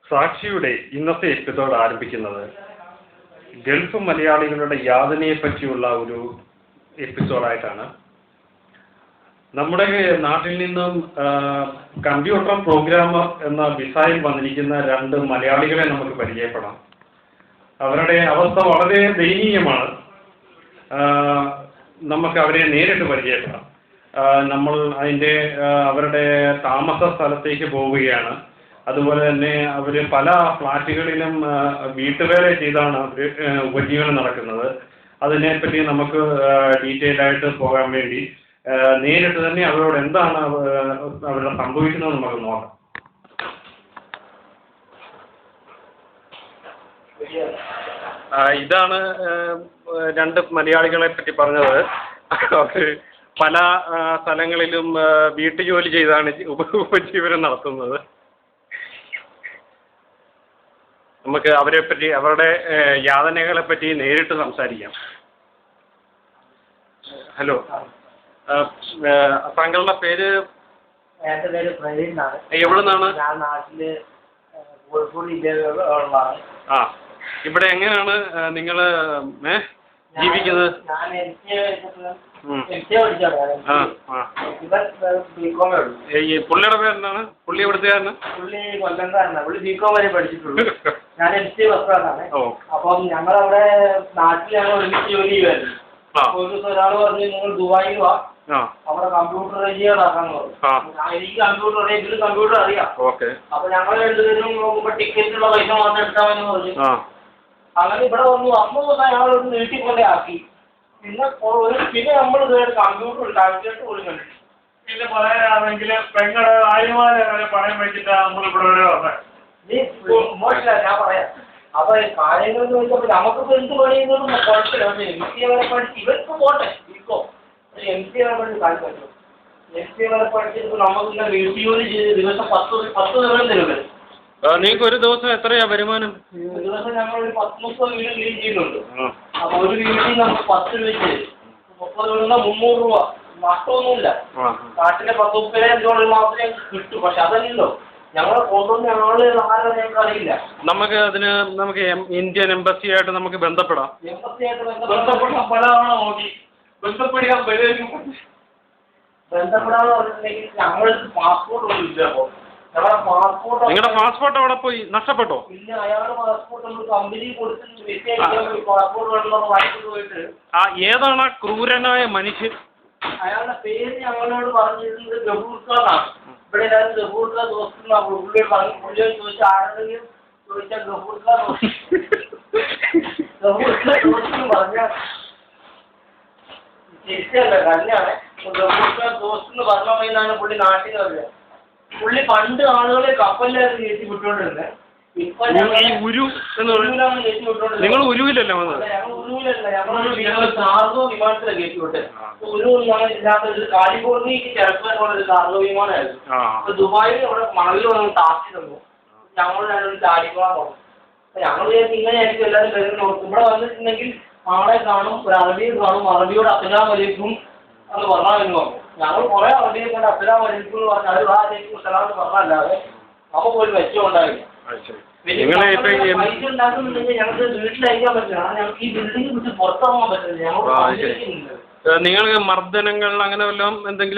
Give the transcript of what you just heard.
സാക്ഷിയുടെ ഇന്നത്തെ എപ്പിസോഡ് ആരംഭിക്കുന്നത് ഗൾഫ് മലയാളികളുടെ യാതനയെ പറ്റിയുള്ള ഒരു എപ്പിസോഡായിട്ടാണ്. നമ്മുടെ നാട്ടിൽ നിന്നും കമ്പ്യൂട്ടർ പ്രോഗ്രാമർ എന്ന വിസയിൽ വന്നിരിക്കുന്ന 2 മലയാളികളെ നമുക്ക് പരിചയപ്പെടാം. അവരുടെ അവസ്ഥ വളരെ ദയനീയമാണ്. നമുക്ക് അവരെ നേരിട്ട് പരിചയപ്പെടാം. നമ്മൾ അവരുടെ താമസ സ്ഥലത്തേക്ക് പോവുകയാണ്. അതുപോലെ തന്നെ അവർ പല ഫ്ലാറ്റുകളിലും വീട്ടുവേല ചെയ്താണ് അവർ ഉപജീവനം നടക്കുന്നത്. അതിനെപ്പറ്റി നമുക്ക് ഡീറ്റെയിൽ ആയിട്ട് പോകാൻ വേണ്ടി നേരിട്ട് തന്നെ അവരോട് എന്താണ് അവരുടെ സംഭവിക്കുന്നത് നമുക്ക് നോക്കാം. ഇതാണ് 2 മലയാളികളെ പറ്റി പറഞ്ഞത്. അവർ പല സ്ഥലങ്ങളിലും വീട്ടുജോലി ചെയ്താണ് ഉപജീവനം നടത്തുന്നത്. നമുക്ക് അവരെപ്പറ്റി അവരുടെ യാതനകളെ പറ്റി നേരിട്ട് സംസാരിക്കാം. ഹലോ, താങ്കളുടെ പേര്? എൻ്റെ പേര് പ്രവീൺ എന്നാണ്. എവിടെ നിന്നാണ്? ഞാൻ നാട്ടില് കോഴിക്കോട് ജില്ലയിലുള്ളതാണ്. ഇവിടെ എങ്ങനെയാണ് നിങ്ങൾ ജീവിക്കുന്നത്? ഞാൻ പുള്ളിയുടെ പേരെന്താണ്? പുള്ളി എവിടുത്തെയാണ്? പുള്ളി കൊല്ലംകാരനാണ്. പുള്ളി ബികോം വരെ പഠിച്ചിട്ടുള്ളൂ. ഞാൻ MC ബസ്സാണ്. അപ്പം ഞങ്ങളവിടെ നാട്ടിൽ ഞങ്ങൾ ഒരുമിച്ച് ജോലി ചെയ്യുമായിരുന്നു. ഒരു ദിവസം ഒരാൾ പറഞ്ഞു, നിങ്ങൾ ദുബായിൽ വാ, അവിടെ കമ്പ്യൂട്ടർ എഞ്ചിനീയർ ആക്കാന്ന് പറഞ്ഞു. എനിക്ക് കമ്പ്യൂട്ടർ അറിയാം, ഇതിൽ കമ്പ്യൂട്ടർ അറിയാം. അപ്പൊ ഞങ്ങൾ 2 പേരും നോക്കുമ്പോ ടിക്കറ്റുള്ള പൈസ മാത്രം എടുത്താമെന്ന് പറഞ്ഞു. അങ്ങനെ ഇവിടെ വന്നു. അന്ന് ഞങ്ങൾ ഒരു വീട്ടിൽ കൊണ്ട് ആക്കി. പിന്നെ നമ്മൾ കമ്പ്യൂട്ടർ കാൽക്കുലേറ്റർ പോലും കണ്ടു. പിന്നെ പറയാനാണെങ്കിൽ പെങ്ങള് ആര്യമാരെ വരെ പണയം വെച്ചിട്ടാ നമ്മളിവിടെ വരെ വന്നത്. മോശമില്ല, ഞാൻ പറയാം. അപ്പൊ കാര്യങ്ങൾ എന്ന് വെച്ചപ്പോ നമുക്കിപ്പോ എന്ത് പണിയുന്നതും കുഴപ്പമില്ല. പക്ഷെ MC വരെ പഠിച്ച് ഇവർക്ക് പോട്ടെ ഇപ്പോ MC വരെ പഠിച്ച് താല്പര്യം. MC വരെ പഠിച്ചിട്ട് നമുക്കിങ്ങനെ വീട്ടിൽ ജോലി ചെയ്ത് ദിവസം 10 ദിവസം തരുമല്ലോ. നിങ്ങൾക്ക് ഒരു ദിവസം എത്രയാ വരുമാനം? ഒരു ദിവസം ഞങ്ങൾ ഒരു 10-30 വീട് ക്ലീൻ ചെയ്യുന്നുണ്ട്. അപ്പൊ ഒരു വീട്ടിൽ നമുക്ക് 10 വെച്ച് 30 വീടുന്ന 300 രൂപ. നഷ്ടമൊന്നുമില്ല. നാട്ടിലെ 10-35 രൂപ മാത്രമേ കിട്ടൂ. പക്ഷെ അതല്ലല്ലോ, ഞങ്ങളെ കൊണ്ടുവന്ന ആള് ആരും ഞങ്ങൾക്ക് അറിയില്ല. നമുക്ക് ഇന്ത്യൻ എംബസിയായിട്ട് നമുക്ക് ബന്ധപ്പെടാം. എംബസിയായിട്ട് ബന്ധപ്പെടാൻ പലതവണ നോക്കി. ബന്ധപ്പെടാൻ ബന്ധപ്പെടാന്ന് പറഞ്ഞിട്ടുണ്ടെങ്കിൽ ഞങ്ങൾക്ക് പാസ്പോർട്ട് ഒന്നും ഇല്ല. അപ്പൊ നിങ്ങളുടെ പാസ്പോർട്ട് അവിടെ പോയി നഷ്ടപ്പെട്ടോ? ഇല്ല, അയാളുടെ പാസ്പോർട്ട് നമ്മൾ കമ്പനി കൊടുത്ത് വിസ അടിക്കാൻ പാസ്പോർട്ട് വേണമെന്ന് വാങ്ങിക്കൊണ്ട് പോയിട്ട്. ഏതാണ് ആ ക്രൂരനായ മനുഷ്യൻ? അയാളുടെ പേര് ഞങ്ങളോട് പറഞ്ഞിരുന്നത് ഗഫൂർഖാനാണ്. ഇവിടെ എല്ലാവരും ഗഫൂർഖാ ദോസ്തെന്നാണ്. പുള്ളിയോട് പറഞ്ഞു. പുള്ളിയോട് ചോദിച്ചാൽ ആരെങ്കിലും ചോദിച്ചാൽ ഗഫൂർഖാ ദോസ്തെന്ന് പറഞ്ഞാൽ തിരിച്ചല്ല, തന്നെയാണ്. ഗഫൂർഖാ ദോസ്തെന്ന് പറഞ്ഞ മതിന്നാണ് പുള്ളി നാട്ടിൽ പറയുക. പുള്ളി പണ്ട് ആളുകളെ കപ്പലിലായിരുന്നു കയറ്റി വിട്ടുകൊണ്ടിരുന്നത്. ഇപ്പൊ നിങ്ങൾ ഉരുവിലല്ലേ വന്നത്? ഞങ്ങൾ ഉരുവിലല്ല, ഞങ്ങളൊരു കാർഗോ വിമാനത്തിലാണ് കയറ്റി വിട്ടത്. ഉരുവ് ഇല്ലാത്ത കാലിഫോർണിയക്ക് ചിറപ്പുള്ള ഒരു കാർഗോ വിമാനമായിരുന്നു. അപ്പൊ ദുബായിൽ അവിടെ മണലിൽ വന്ന് താത്തി തന്നു. ഞങ്ങൾ രണ്ടും ചാടിക്കോളാൻ പറഞ്ഞു. അപ്പൊ ഞങ്ങൾ ഇങ്ങനെയായിരിക്കും എല്ലാവരും കരുതി നോക്കും. ഇവിടെ വന്നിട്ടുണ്ടെങ്കിൽ ആളെ കാണും, ഒരു അറബിയെ കാണും, അറബിയോട് അസ്സലാമു അലൈക്കും എന്ന് പറഞ്ഞാൽ പറഞ്ഞു. ഞങ്ങൾ കുറെ അറബിയെ കണ്ട് അസ്സലാമു അലൈക്കും എന്ന് പറഞ്ഞാൽ അത് വാലേക്കും സലാം എന്ന് പറഞ്ഞല്ലാതെ നമുക്ക് ഒരു മെച്ചമുണ്ടായില്ല. പൈസ ഉണ്ടാക്കുന്നുണ്ടെങ്കിൽ ഞങ്ങൾക്ക് വീട്ടിലയക്കാൻ പറ്റില്ല. ഞങ്ങൾക്ക് ഈ ബിൽഡിംഗ് വിട്ട് പുറത്തിറങ്ങാൻ പറ്റില്ല. ഞങ്ങൾ നിങ്ങൾക്ക് മർദ്ദനങ്ങൾ അങ്ങനെ വല്ലതും എന്തെങ്കിലും